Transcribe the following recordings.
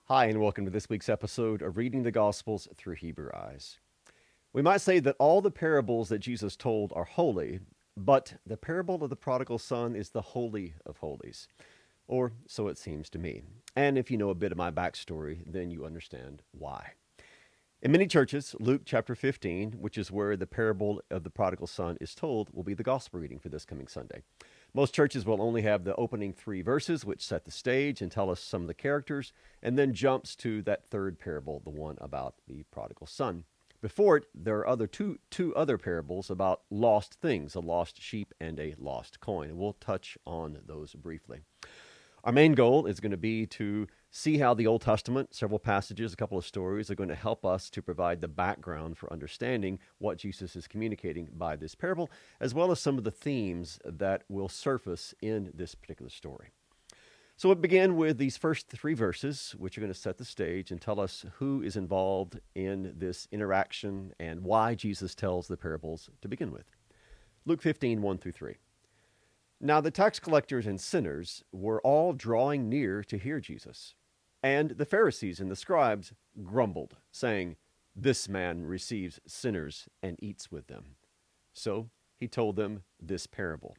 Hi, and welcome to this week's episode of Reading the Gospels Through Hebrew Eyes. We might say that all the parables that Jesus told are holy, but the parable of the prodigal son is the holy of holies, or so it seems to me. And if you know a bit of my backstory, then you understand why. In many churches, Luke chapter 15, which is where the parable of the prodigal son is told, will be the gospel reading for this coming Sunday. Most churches will only have the opening 3 verses, which set the stage and tell us some of the characters, and then jumps to that third parable, the one about the prodigal son. Before it, there are two other parables about lost things, a lost sheep and a lost coin. And we'll touch on those briefly. Our main goal is going to be to see how the Old Testament, several passages, a couple of stories, are going to help us to provide the background for understanding what Jesus is communicating by this parable, as well as some of the themes that will surface in this particular story. So we'll begin with these first 3 verses, which are going to set the stage and tell us who is involved in this interaction and why Jesus tells the parables to begin with. Luke 15, 1 through 3. Now the tax collectors and sinners were all drawing near to hear Jesus. And the Pharisees and the scribes grumbled, saying, "This man receives sinners and eats with them." So he told them this parable.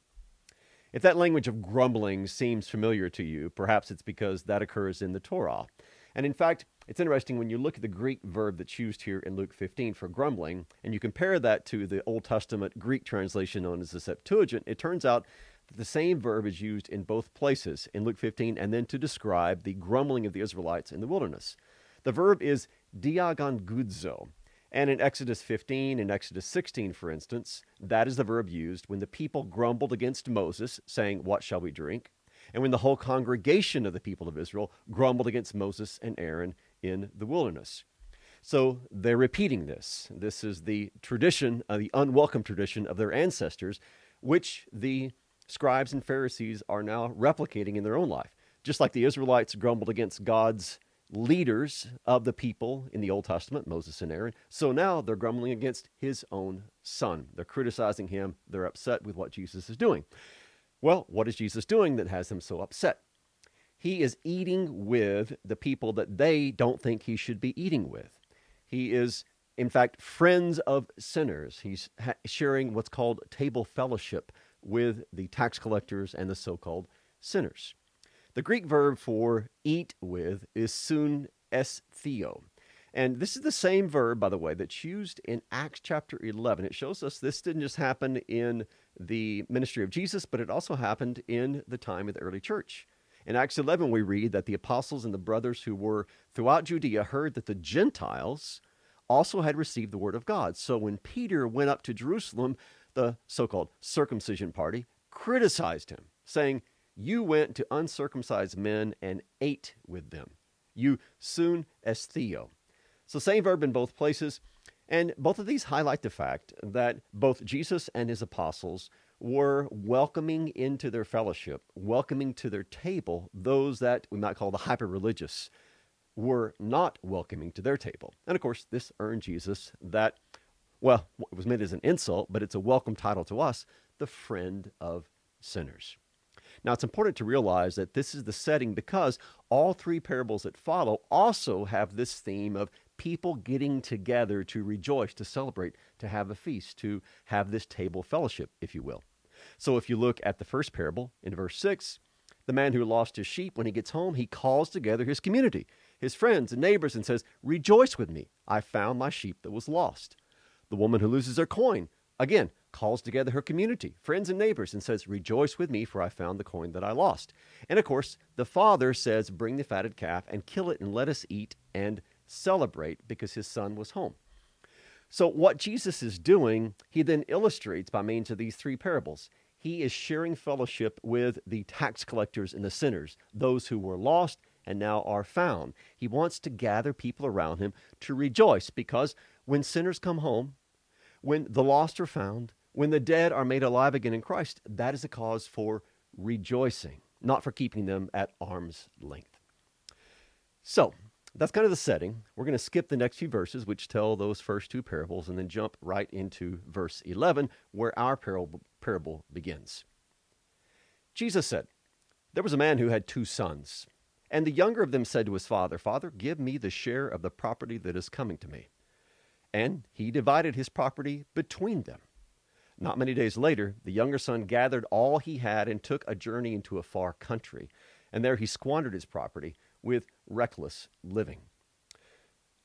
If that language of grumbling seems familiar to you, perhaps it's because that occurs in the Torah. And in fact, it's interesting when you look at the Greek verb that's used here in Luke 15 for grumbling, and you compare that to the Old Testament Greek translation known as the Septuagint, it turns out that the same verb is used in both places, in Luke 15 and then to describe the grumbling of the Israelites in the wilderness. The verb is diagongudzo, and in Exodus 15 and Exodus 16, for instance, that is the verb used when the people grumbled against Moses, saying, "What shall we drink?" and when the whole congregation of the people of Israel grumbled against Moses and Aaron in the wilderness. So they're repeating this. This is the tradition, the unwelcome tradition of their ancestors, which the scribes and Pharisees are now replicating in their own life. Just like the Israelites grumbled against God's leaders of the people in the Old Testament, Moses and Aaron, so now they're grumbling against his own son. They're criticizing him. They're upset with what Jesus is doing. Well, what is Jesus doing that has them so upset? He is eating with the people that they don't think he should be eating with. He is, in fact, friends of sinners. He's sharing what's called table fellowship with the tax collectors and the so-called sinners. The Greek verb for eat with is sun estheo. And this is the same verb, by the way, that's used in Acts chapter 11. It shows us this didn't just happen in the ministry of Jesus, but it also happened in the time of the early church. In Acts 11, we read that the apostles and the brothers who were throughout Judea heard that the Gentiles also had received the word of God. So when Peter went up to Jerusalem, the so-called circumcision party criticized him, saying, "You went to uncircumcised men and ate with them. You sun estheo." So same verb in both places. And both of these highlight the fact that both Jesus and his apostles were welcoming into their fellowship, welcoming to their table those that we might call the hyper-religious, were not welcoming to their table. And of course, this earned Jesus that, well, it was meant as an insult, but it's a welcome title to us, the friend of sinners. Now, it's important to realize that this is the setting because all 3 parables that follow also have this theme of people getting together to rejoice, to celebrate, to have a feast, to have this table fellowship, if you will. So if you look at the first parable in verse 6, the man who lost his sheep, when he gets home, he calls together his community, his friends and neighbors, and says, "Rejoice with me. I found my sheep that was lost." The woman who loses her coin, again, calls together her community, friends and neighbors, and says, "Rejoice with me, for I found the coin that I lost." And of course, the father says, "Bring the fatted calf and kill it and let us eat and celebrate," because his son was home. So what Jesus is doing, he then illustrates by means of these 3 parables. He is sharing fellowship with the tax collectors and the sinners, those who were lost and now are found. He wants to gather people around him to rejoice because when sinners come home, when the lost are found, when the dead are made alive again in Christ, that is a cause for rejoicing, not for keeping them at arm's length. So that's kind of the setting. We're going to skip the next few verses, which tell those first 2 parables, and then jump right into verse 11, where our parable begins. Jesus said, "There was a man who had 2 sons. And the younger of them said to his father, Father, give me the share of the property that is coming to me. And he divided his property between them. Not many days later, the younger son gathered all he had and took a journey into a far country. And there he squandered his property with reckless living.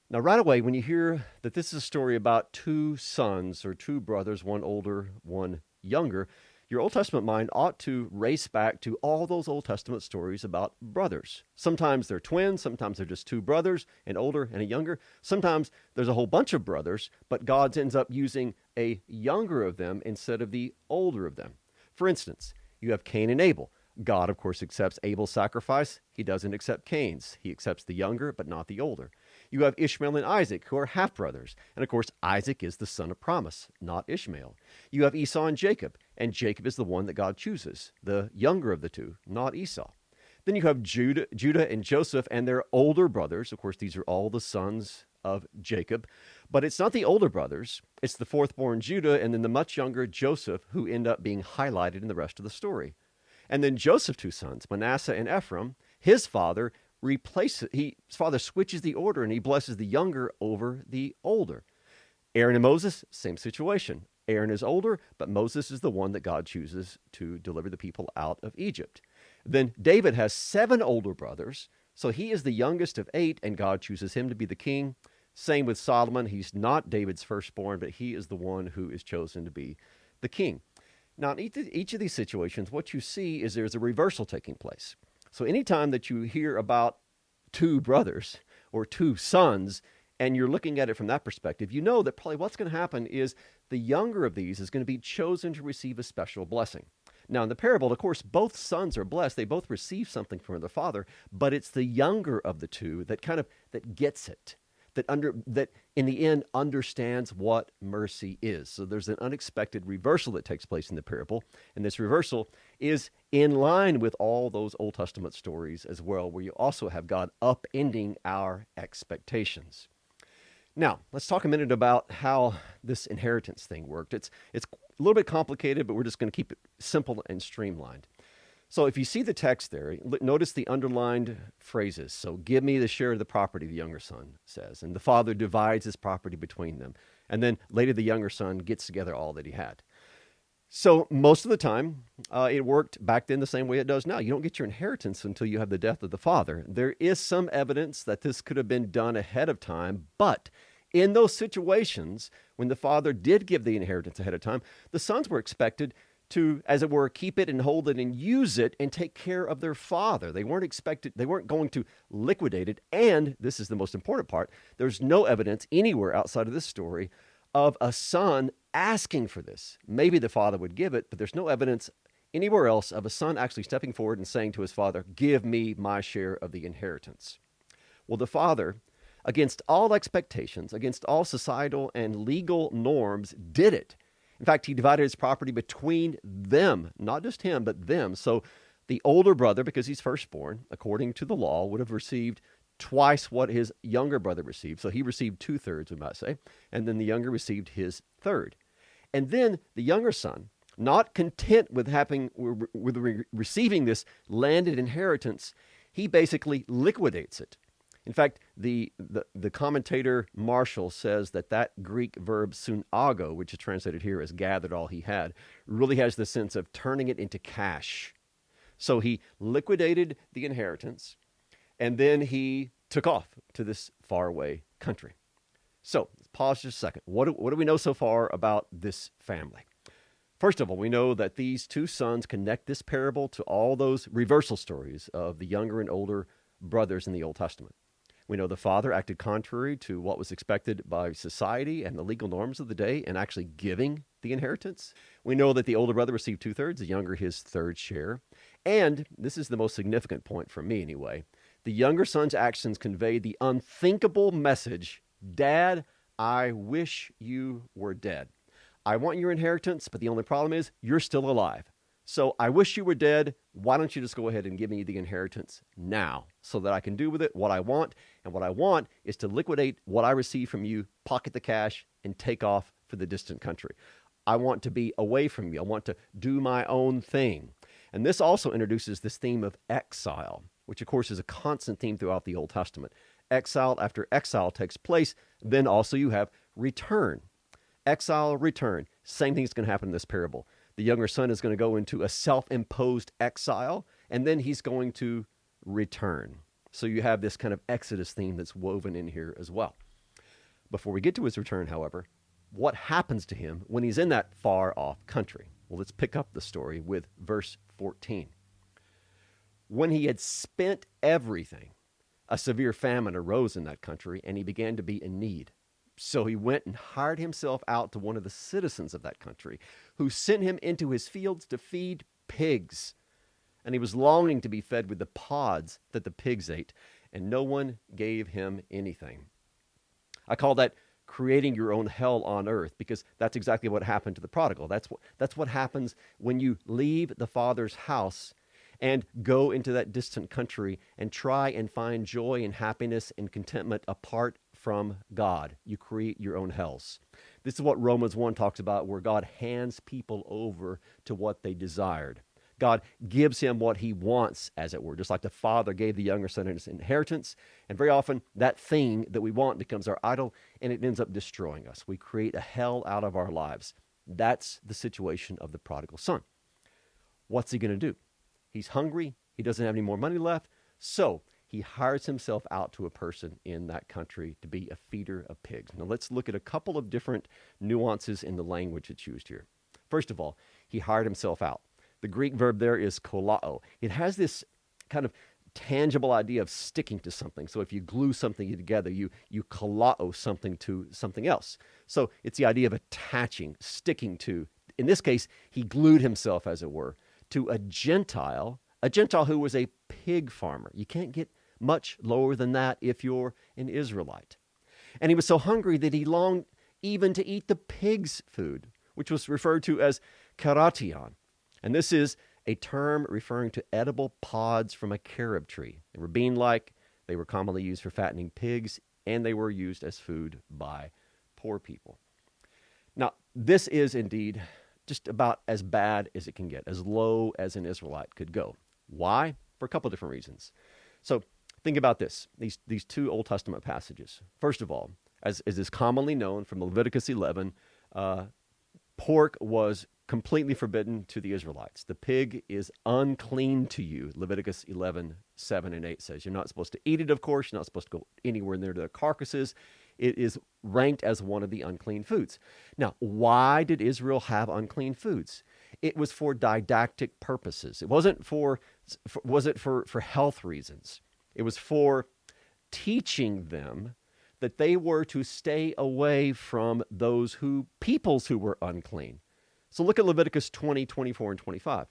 Now, right away, when you hear that this is a story about two sons or two brothers, one older, one younger, your Old Testament mind ought to race back to all those Old Testament stories about brothers. Sometimes they're twins, sometimes they're just two brothers, an older and a younger. Sometimes there's a whole bunch of brothers, but God ends up using a younger of them instead of the older of them. For instance, you have Cain and Abel. God, of course, accepts Abel's sacrifice. He doesn't accept Cain's. He accepts the younger, but not the older. You have Ishmael and Isaac, who are half-brothers. And, of course, Isaac is the son of promise, not Ishmael. You have Esau and Jacob is the one that God chooses, the younger of the two, not Esau. Then you have Judah and Joseph and their older brothers. Of course, these are all the sons of Jacob. But it's not the older brothers. It's the fourth-born Judah and then the much younger Joseph who end up being highlighted in the rest of the story. And then Joseph's two sons, Manasseh and Ephraim, his father switches the order and he blesses the younger over the older. Aaron and Moses, same situation. Aaron is older, but Moses is the one that God chooses to deliver the people out of Egypt. Then David has 7 older brothers, so he is the youngest of 8, and God chooses him to be the king. Same with Solomon. He's not David's firstborn, but he is the one who is chosen to be the king. Now, in each of these situations, what you see is there's a reversal taking place. So anytime that you hear about two brothers or two sons, and you're looking at it from that perspective, you know that probably what's going to happen is the younger of these is going to be chosen to receive a special blessing. Now, in the parable, of course, both sons are blessed. They both receive something from their father, but it's the younger of the two that gets it, that in the end understands what mercy is. So there's an unexpected reversal that takes place in the parable, and this reversal is in line with all those Old Testament stories as well, where you also have God upending our expectations. Now, let's talk a minute about how this inheritance thing worked. It's a little bit complicated, but we're just going to keep it simple and streamlined. So if you see the text there, notice the underlined phrases. So give me the share of the property, the younger son says. And the father divides his property between them. And then later the younger son gets together all that he had. So most of the time, it worked back then the same way it does now. You don't get your inheritance until you have the death of the father. There is some evidence that this could have been done ahead of time, but in those situations, when the father did give the inheritance ahead of time, the sons were expected to, as it were, keep it and hold it and use it and take care of their father. They weren't going to liquidate it. And this is the most important part. There's no evidence anywhere outside of this story of a son asking for this. Maybe the father would give it, but there's no evidence anywhere else of a son actually stepping forward and saying to his father, give me my share of the inheritance. Well, the father, against all expectations, against all societal and legal norms, did it. In fact, he divided his property between them, not just him, but them. So the older brother, because he's firstborn, according to the law, would have received twice what his younger brother received. So he received 2/3, we might say, and then the younger received his third. And then the younger son, not content with receiving this landed inheritance, he basically liquidates it. In fact, the commentator Marshall says that Greek verb sunago, which is translated here as gathered all he had, really has the sense of turning it into cash. So he liquidated the inheritance, and then he took off to this faraway country. So let's pause just a second. What do we know so far about this family? First of all, we know that these two sons connect this parable to all those reversal stories of the younger and older brothers in the Old Testament. We know the father acted contrary to what was expected by society and the legal norms of the day in actually giving the inheritance. We know that the older brother received 2/3, the younger his third share. And this is the most significant point for me anyway. The younger son's actions conveyed the unthinkable message, Dad, I wish you were dead. I want your inheritance, but the only problem is you're still alive. So I wish you were dead. Why don't you just go ahead and give me the inheritance now so that I can do with it what I want? And what I want is to liquidate what I receive from you, pocket the cash, and take off for the distant country. I want to be away from you. I want to do my own thing. And this also introduces this theme of exile. which of course is a constant theme throughout the Old Testament. Exile after exile takes place. Then also you have return. Exile, return. Same thing is going to happen in this parable. The younger son is going to go into a self-imposed exile, and then he's going to return. So you have this kind of Exodus theme that's woven in here as well. Before we get to his return, however, what happens to him when he's in that far-off country? Well, let's pick up the story with verse 14. When he had spent everything, a severe famine arose in that country, and he began to be in need. So he went and hired himself out to one of the citizens of that country, who sent him into his fields to feed pigs. And he was longing to be fed with the pods that the pigs ate, and no one gave him anything. I call that creating your own hell on earth, because that's exactly what happened to the prodigal. That's what happens when you leave the Father's house and go into that distant country and try and find joy and happiness and contentment apart from God. You create your own hells. This is what Romans 1 talks about, where God hands people over to what they desired. God gives him what he wants, as it were, just like the father gave the younger son his inheritance. And very often that thing that we want becomes our idol, and it ends up destroying us. We create a hell out of our lives. That's the situation of the prodigal son. What's he going to do? He's hungry. He doesn't have any more money left. So he hires himself out to a person in that country to be a feeder of pigs. Now let's look at a couple of different nuances in the language that's used here. First of all, he hired himself out. The Greek verb there is kolao. It has this kind of tangible idea of sticking to something. So if you glue something together, you kolao something to something else. So it's the idea of attaching, sticking to. In this case, he glued himself, as it were, to a Gentile who was a pig farmer. You can't get much lower than that if you're an Israelite. And he was so hungry that he longed even to eat the pig's food, which was referred to as karation. And this is a term referring to edible pods from a carob tree. They were bean-like, they were commonly used for fattening pigs, and they were used as food by poor people. Now, this is indeed just about as bad as it can get, as low as an Israelite could go. Why? For a couple of different reasons. So think about this, these two Old Testament passages. First of all, as is commonly known from Leviticus 11, pork was completely forbidden to the Israelites. The pig is unclean to you. Leviticus 11, 7 and 8 says you're not supposed to eat it, of course. You're not supposed to go anywhere near the carcasses. It is ranked as one of the unclean foods. Now, why did Israel have unclean foods? It was for didactic purposes. It wasn't for health reasons. It was for teaching them that they were to stay away from those peoples who were unclean. So look at Leviticus 20, 24, and 25.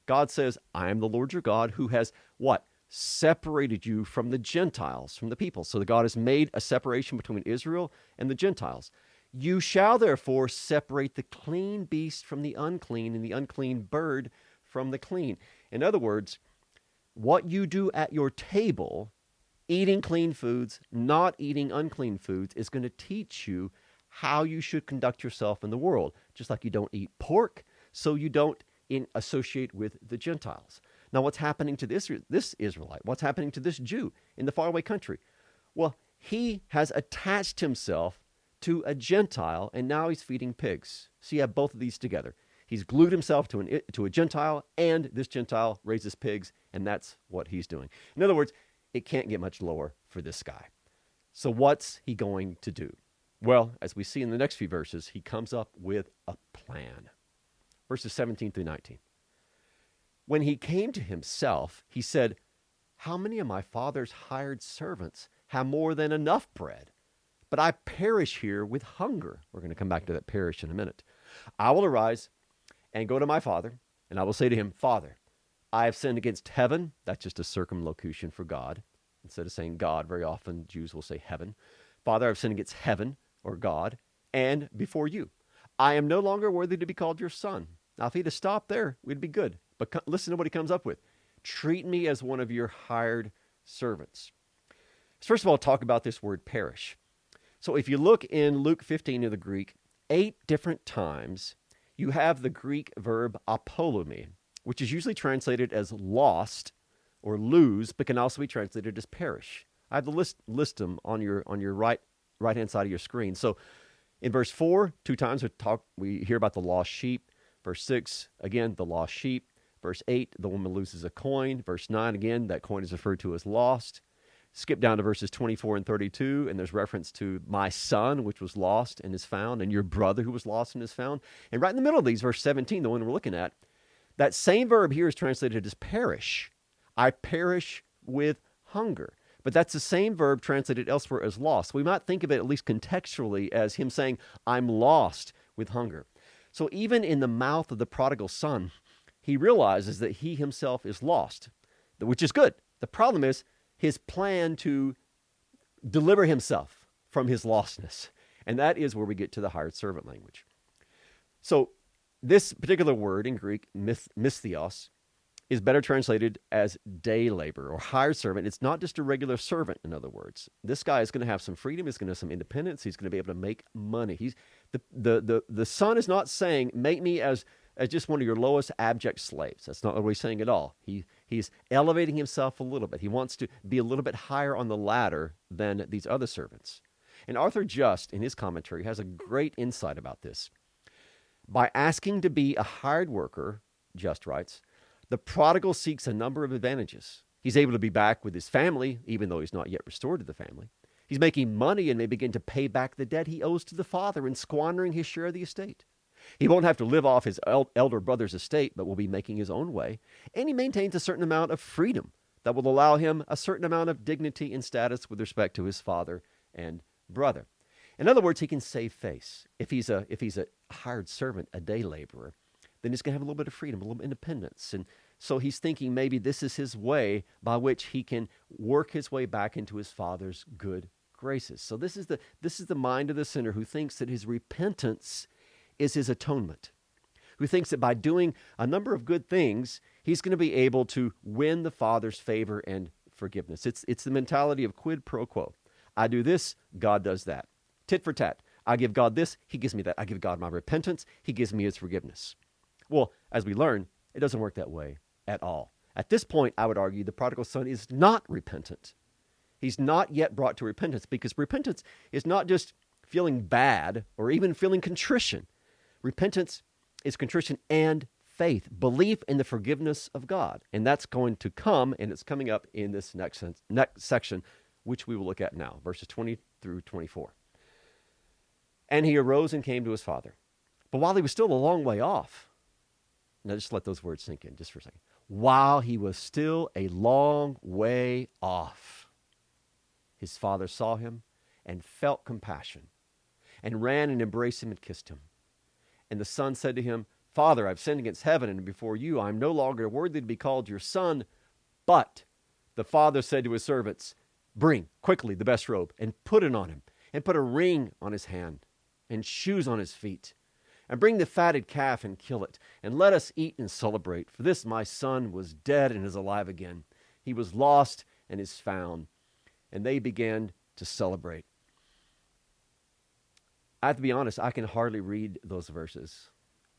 God says, I am the Lord your God who has what? Separated you from the Gentiles, from the people. So God has made a separation between Israel and the Gentiles. You shall therefore separate the clean beast from the unclean and the unclean bird from the clean. In other words, what you do at your table, eating clean foods, not eating unclean foods, is going to teach you how you should conduct yourself in the world. Just like you don't eat pork, so you don't associate with the Gentiles. Now, what's happening to this Israelite? What's happening to this Jew in the faraway country? Well, he has attached himself to a Gentile, and now he's feeding pigs. So you have both of these together. He's glued himself to a Gentile, and this Gentile raises pigs, and that's what he's doing. In other words, it can't get much lower for this guy. So what's he going to do? Well, as we see in the next few verses, he comes up with a plan. Verses 17 through 19. When he came to himself, he said, how many of my father's hired servants have more than enough bread? But I perish here with hunger. We're going to come back to that perish in a minute. I will arise and go to my father, and I will say to him, Father, I have sinned against heaven. That's just a circumlocution for God. Instead of saying God, very often Jews will say heaven. Father, I have sinned against heaven, or God, and before you. I am no longer worthy to be called your son. Now, if he'd have stopped there, we'd be good. But listen to what he comes up with. Treat me as one of your hired servants. Let's first of all talk about this word perish. So if you look in Luke 15 in the Greek, 8 different times, you have the Greek verb apolumi, which is usually translated as lost or lose, but can also be translated as perish. I have the list them on your right hand side of your screen. So in verse 4, 2 times we hear about the lost sheep. Verse 6, again, the lost sheep. Verse 8, the woman loses a coin. Verse 9, again, that coin is referred to as lost. Skip down to verses 24 and 32, and there's reference to my son, which was lost and is found, and your brother who was lost and is found. And right in the middle of these, verse 17, the one we're looking at, that same verb here is translated as perish. I perish with hunger. But that's the same verb translated elsewhere as lost. We might think of it, at least contextually, as him saying, I'm lost with hunger. So even in the mouth of the prodigal son, he realizes that he himself is lost, which is good. The problem is his plan to deliver himself from his lostness. And that is where we get to the hired servant language. So this particular word in Greek, mistheos, is better translated as day labor or hired servant. It's not just a regular servant, in other words. This guy is going to have some freedom. He's going to have some independence. He's going to be able to make money. The son is not saying, make me as just one of your lowest abject slaves. That's not what he's saying at all. He's elevating himself a little bit. He wants to be a little bit higher on the ladder than these other servants. And Arthur Just, in his commentary, has a great insight about this. By asking to be a hired worker, Just writes, the prodigal seeks a number of advantages. He's able to be back with his family, even though he's not yet restored to the family. He's making money and may begin to pay back the debt he owes to the father and squandering his share of the estate. He won't have to live off his elder brother's estate, but will be making his own way. And he maintains a certain amount of freedom that will allow him a certain amount of dignity and status with respect to his father and brother. In other words, he can save face. If he's a hired servant, a day laborer, then he's going to have a little bit of freedom, a little bit of independence. And so he's thinking maybe this is his way by which he can work his way back into his father's good graces. So this is the mind of the sinner who thinks that his repentance is his atonement, who thinks that by doing a number of good things, he's going to be able to win the Father's favor and forgiveness. It's the mentality of quid pro quo. I do this, God does that. Tit for tat. I give God this, he gives me that. I give God my repentance, he gives me his forgiveness. Well, as we learn, it doesn't work that way at all. At this point, I would argue the prodigal son is not repentant. He's not yet brought to repentance, because repentance is not just feeling bad or even feeling contrition. Repentance is contrition and faith, belief in the forgiveness of God. And that's going to come, and it's coming up in this next section, which we will look at now, verses 20 through 24. And he arose and came to his father. But while he was still a long way off, now just let those words sink in just for a second. While he was still a long way off, his father saw him and felt compassion and ran and embraced him and kissed him. And the son said to him, Father, I've sinned against heaven and before you. I am no longer worthy to be called your son. But the father said to his servants, bring quickly the best robe and put it on him, and put a ring on his hand and shoes on his feet. And bring the fatted calf and kill it, and let us eat and celebrate. For this my son was dead and is alive again. He was lost and is found. And they began to celebrate. I have to be honest, I can hardly read those verses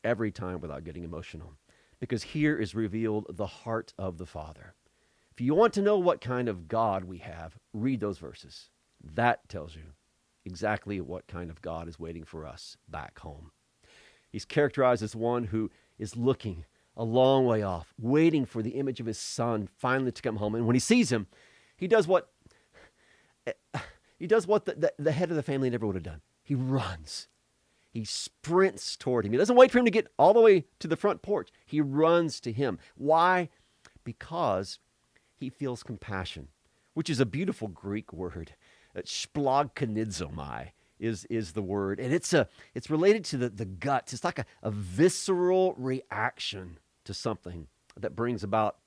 every time without getting emotional, because here is revealed the heart of the Father. If you want to know what kind of God we have, read those verses. That tells you exactly what kind of God is waiting for us back home. He's characterized as one who is looking a long way off, waiting for the image of his son finally to come home. And when he sees him, he does what the head of the family never would have done. He runs. He sprints toward him. He doesn't wait for him to get all the way to the front porch. He runs to him. Why? Because he feels compassion, which is a beautiful Greek word. Splagchnizomai is the word. And it's related to the guts. It's like a visceral reaction to something that brings about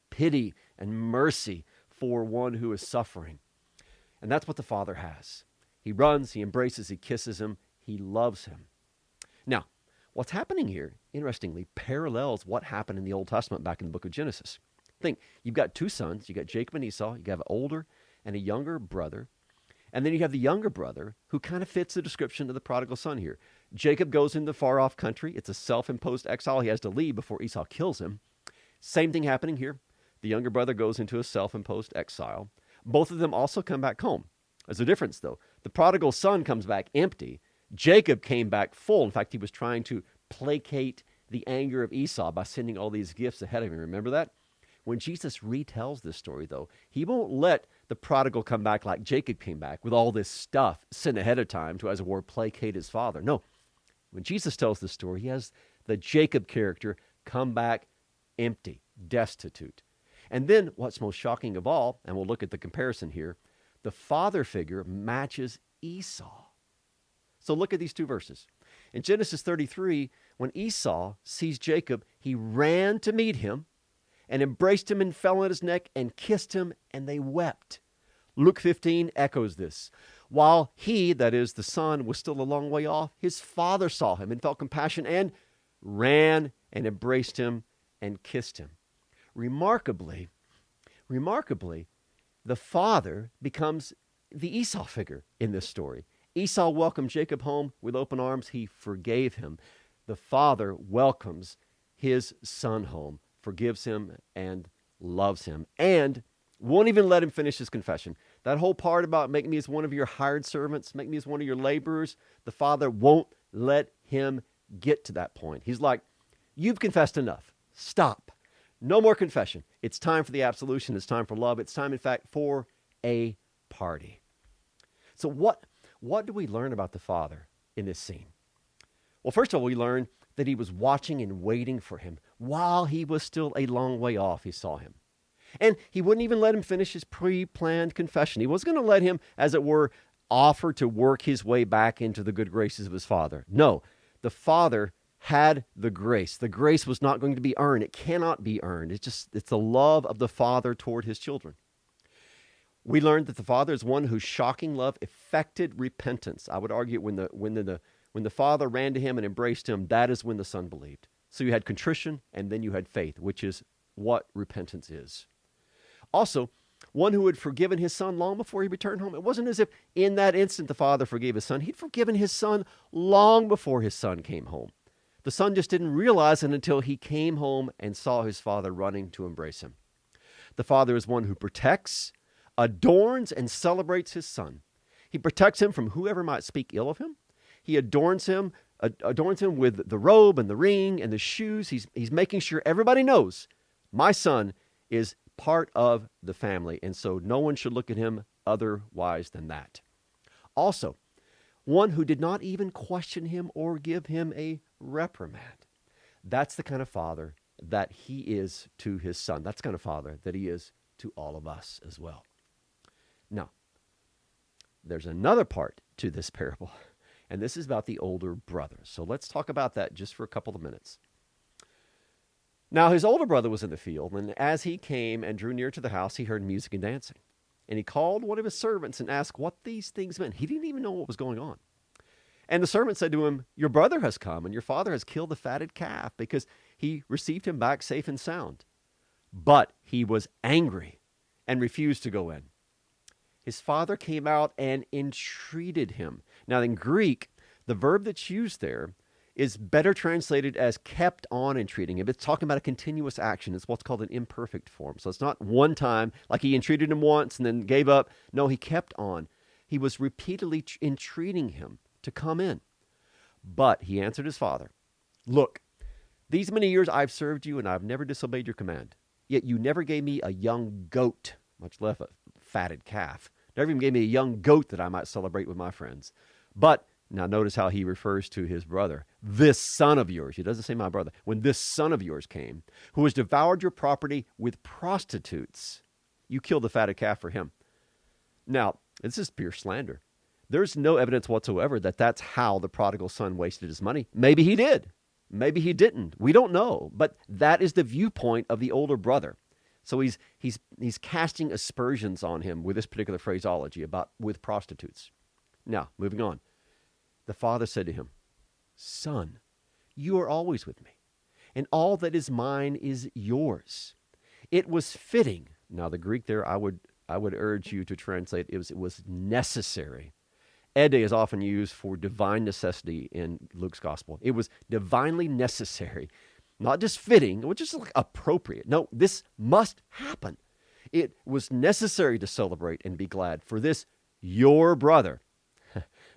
pity and mercy for one who is suffering. And that's what the Father has. He runs, he embraces, he kisses him, he loves him. Now, what's happening here, interestingly, parallels what happened in the Old Testament back in the book of Genesis. Think, you've got two sons, you've got Jacob and Esau, you have an older and a younger brother, and then you have the younger brother who kind of fits the description of the prodigal son here. Jacob goes into the far-off country. It's a self-imposed exile. He has to leave before Esau kills him. Same thing happening here. The younger brother goes into a self-imposed exile. Both of them also come back home. There's a difference, though. The prodigal son comes back empty. Jacob came back full. In fact, he was trying to placate the anger of Esau by sending all these gifts ahead of him. Remember that? When Jesus retells this story, though, he won't let the prodigal come back like Jacob came back with all this stuff sent ahead of time to, as it were, placate his father. No. When Jesus tells this story, he has the Jacob character come back empty, destitute. And then what's most shocking of all, and we'll look at the comparison here, the father figure matches Esau. So look at these two verses. In Genesis 33, when Esau sees Jacob, he ran to meet him and embraced him and fell on his neck and kissed him, and they wept. Luke 15 echoes this. While he, that is the son, was still a long way off, his father saw him and felt compassion and ran and embraced him and kissed him. Remarkably, the father becomes the Esau figure in this story. Esau welcomed Jacob home with open arms. He forgave him. The father welcomes his son home, forgives him, and loves him, and won't even let him finish his confession. That whole part about make me as one of your hired servants, make me as one of your laborers, the father won't let him get to that point. He's like, you've confessed enough. Stop. No more confession. It's time for the absolution. It's time for love. It's time, in fact, for a party. So what do we learn about the father in this scene? Well, first of all, we learn that he was watching and waiting for him. While he was still a long way off, he saw him. And he wouldn't even let him finish his pre-planned confession. He wasn't going to let him, as it were, offer to work his way back into the good graces of his father. No, the father had the grace. The grace was not going to be earned. It cannot be earned. It's the love of the father toward his children. We learned that the father is one whose shocking love effected repentance. I would argue when the father ran to him and embraced him, that is when the son believed. So you had contrition and then you had faith, which is what repentance is. Also, one who had forgiven his son long before he returned home. It wasn't as if in that instant the father forgave his son. He'd forgiven his son long before his son came home. The son just didn't realize it until he came home and saw his father running to embrace him. The father is one who protects, adorns, and celebrates his son. He protects him from whoever might speak ill of him. He adorns him with the robe and the ring and the shoes. He's making sure everybody knows my son is part of the family, and so no one should look at him otherwise than that. Also, one who did not even question him or give him a reprimand. That's the kind of father that he is to his son. That's the kind of father that he is to all of us as well. Now, there's another part to this parable, and this is about the older brother. So let's talk about that just for a couple of minutes. Now, his older brother was in the field, and as he came and drew near to the house, he heard music and dancing. And he called one of his servants and asked what these things meant. He didn't even know what was going on. And the servant said to him, your brother has come, and your father has killed the fatted calf, because he received him back safe and sound. But he was angry and refused to go in. His father came out and entreated him. Now, in Greek, the verb that's used there is better translated as kept on entreating him. It's talking about a continuous action. It's what's called an imperfect form. So it's not one time, like he entreated him once and then gave up. No, he kept on. He was repeatedly entreating him to come in. But he answered his father, look, these many years I've served you and I've never disobeyed your command. Yet you never gave me a young goat, much less a fatted calf. Never even gave me a young goat that I might celebrate with my friends. But now notice how he refers to his brother. This son of yours, he doesn't say my brother, when this son of yours came, who has devoured your property with prostitutes, you killed the fatted calf for him. Now, this is pure slander. There's no evidence whatsoever that that's how the prodigal son wasted his money. Maybe he did. Maybe he didn't. We don't know. But that is the viewpoint of the older brother. So he's casting aspersions on him with this particular phraseology about with prostitutes. Now, moving on. The father said to him, son, you are always with me, and all that is mine is yours. It was fitting. Now, the Greek there, I would urge you to translate, it was necessary. Ede is often used for divine necessity in Luke's gospel. It was divinely necessary Not just fitting, which is like appropriate. No, this must happen. It was necessary to celebrate and be glad. For this, your brother,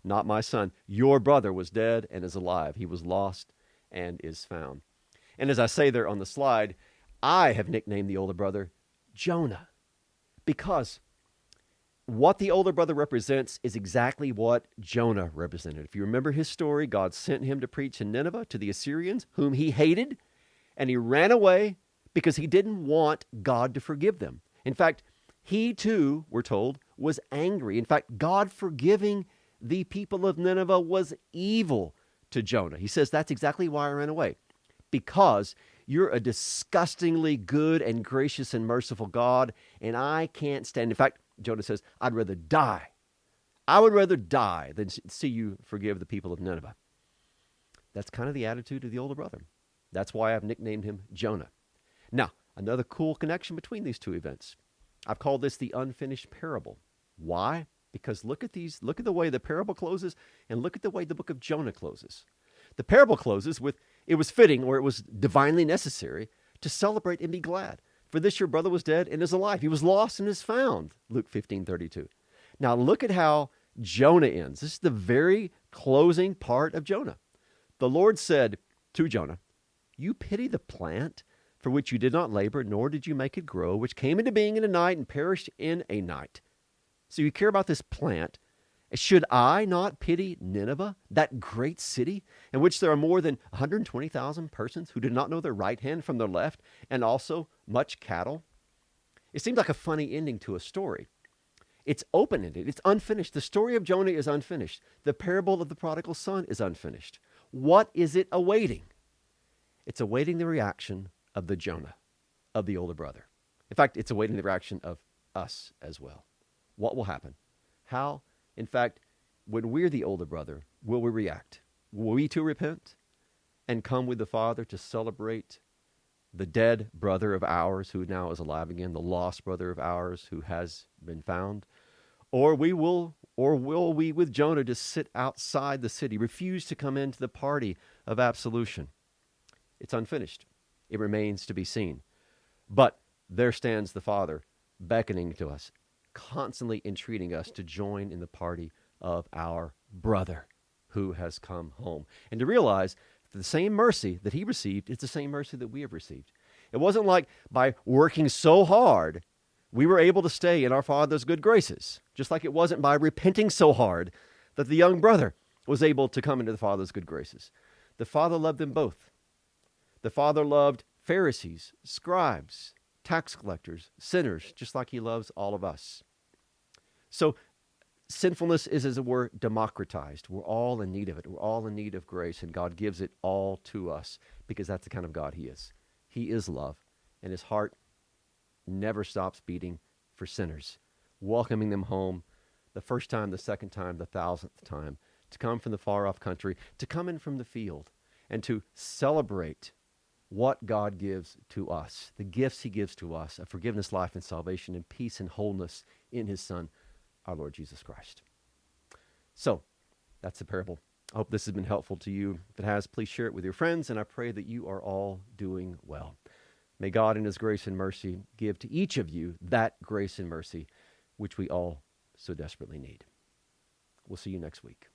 not my son, your brother was dead and is alive. He was lost and is found. And as I say there on the slide, I have nicknamed the older brother Jonah, because what the older brother represents is exactly what Jonah represented. If you remember his story, God sent him to preach in Nineveh to the Assyrians, whom he hated, and he ran away because he didn't want God to forgive them. In fact, he too, we're told, was angry. In fact, God forgiving the people of Nineveh was evil to Jonah. He says, that's exactly why I ran away, because you're a disgustingly good and gracious and merciful God, and I can't stand. In fact, Jonah says, I'd rather die. I would rather die than see you forgive the people of Nineveh. That's kind of the attitude of the older brother. That's why I've nicknamed him Jonah. Now, another cool connection between these two events. I've called this the unfinished parable. Why? Because look at the way the parable closes, and look at the way the book of Jonah closes. The parable closes with, it was fitting, or it was divinely necessary, to celebrate and be glad. For this your brother was dead and is alive. He was lost and is found. Luke 15:32. Now look at how Jonah ends. This is the very closing part of Jonah. The Lord said to Jonah, you pity the plant for which you did not labor, nor did you make it grow, which came into being in a night and perished in a night. So you care about this plant. Should I not pity Nineveh, that great city, in which there are more than 120,000 persons who did not know their right hand from their left, and also much cattle? It seems like a funny ending to a story. It's open-ended. It's unfinished. The story of Jonah is unfinished. The parable of the prodigal son is unfinished. What is it awaiting? It's awaiting the reaction of the Jonah, of the older brother. In fact, it's awaiting the reaction of us as well. What will happen? How? In fact, when we're the older brother, will we react? Will we too repent and come with the Father to celebrate the dead brother of ours who now is alive again, the lost brother of ours who has been found? Or will we with Jonah just sit outside the city, refuse to come into the party of absolution? It's unfinished. It remains to be seen. But there stands the Father beckoning to us, constantly entreating us to join in the party of our brother who has come home. And to realize that the same mercy that he received is the same mercy that we have received. It wasn't like by working so hard we were able to stay in our Father's good graces, just like it wasn't by repenting so hard that the young brother was able to come into the Father's good graces. The Father loved them both. The Father loved Pharisees, scribes, tax collectors, sinners, just like he loves all of us. So sinfulness is, as it were, democratized. We're all in need of it. We're all in need of grace, and God gives it all to us because that's the kind of God he is. He is love, and his heart never stops beating for sinners, welcoming them home the first time, the second time, the 1,000th time, to come from the far-off country, to come in from the field, and to celebrate what God gives to us, the gifts he gives to us of forgiveness, life, and salvation, and peace and wholeness in his Son, our Lord Jesus Christ. So, that's the parable. I hope this has been helpful to you. If it has, please share it with your friends, and I pray that you are all doing well. May God in his grace and mercy give to each of you that grace and mercy which we all so desperately need. We'll see you next week.